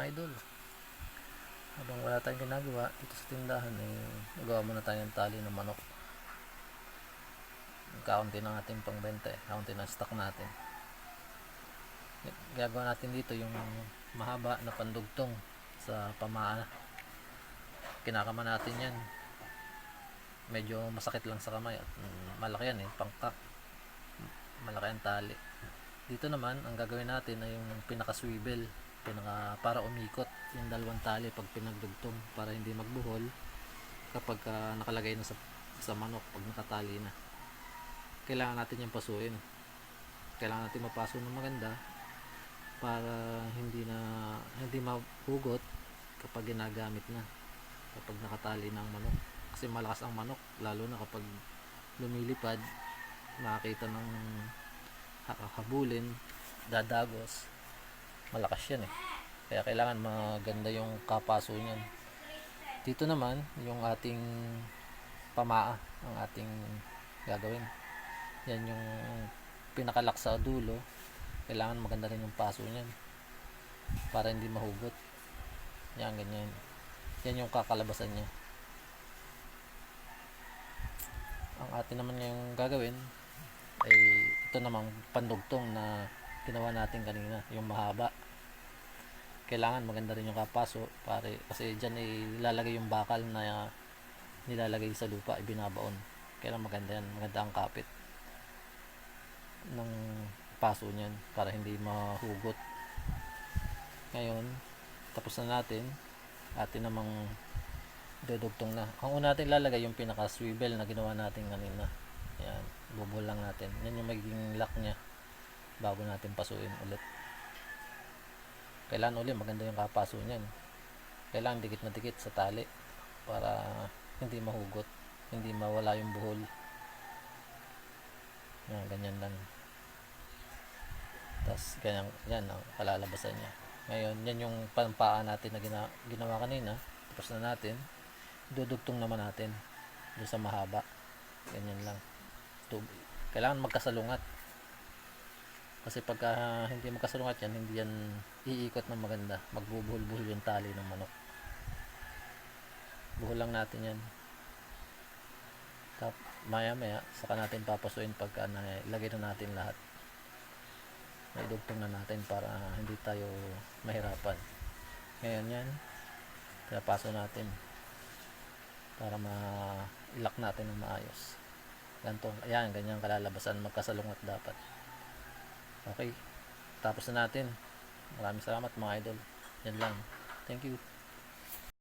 mga idol. Habang wala tayong ginagawa dito sa tindahan, nagawa muna tayo ng tali ng manok. Kaunti ng ating pangbenta, kaunti ng stock natin. Gagawa natin dito yung mahaba na pandugtong sa pamaa. Kinakama natin yan. Medyo masakit lang sa kamay at malaki yan, pangkak. Malaki ang tali. Dito naman ang gagawin natin ay yung pinaka swivel, para umikot yung dalawang tali pag pinagdugtong, para hindi magbuhol kapag nakalagay na sa manok. Pag nakatali na, kailangan natin yung pasuin. Kailangan natin mapaso ng maganda para hindi mahugot kapag ginagamit na, kapag nakatali na ang manok. Kasi malakas ang manok, lalo na kapag lumilipad, makakita ng habulin, dadagos, malakas yan kaya kailangan maganda yung kapaso niyan. Dito naman yung ating pamaa ang ating gagawin. Yan yung pinakalak sa dulo, kailangan maganda rin yung paso niyan para hindi mahugot. Yan, ganyan. Yan yung kakalabasan niya. Ang atin naman yung gagawin ay ito namang pandugtong na ginawa natin kanina, yung mahaba. Kailangan maganda rin yung kapaso, kasi dyan ilalagay yung bakal na nilalagay sa lupa, ibinabaon. Kailangan maganda yan, maganda ang kapit ng paso niyan para hindi mahugot. Ngayon, tapos na natin. Atin namang dudugtong na. Ang una natin lalagay yung pinaka swivel na ginawa natin kanina. Yan, bubuhol lang natin. Yan yung magiging lock nya bago natin pasuin ulit. Kailangan ulit maganda yung kapaso niyan. Kailangan dikit na dikit sa tali para hindi mahugot, hindi mawala yung buhol. Yan, ganyan lang. Tapos ganyan, yan ang kalalabasan niya. Ngayon, yan yung pampaa natin na ginawa kanina. Tapos na natin. Dudugtong naman natin doon sa mahaba. Ganyan lang. Kailangan magkasalungat. Kasi pagka hindi magkasalungat yan, hindi yan iikot ng maganda. Magbubuhol-buhol yung tali ng manok. Buhol lang natin yan. Maya-maya, saka natin papasuin pagka ilagay na natin lahat. Naidugtong na natin para hindi tayo mahirapan. Ngayon yan, pinapaso natin para ma-lock natin ng maayos. Ganito, ayan, ganyan kalalabasan, magkasalungat dapat. Okay, tapos na natin. Maraming salamat mga idol. Yan lang. Thank you.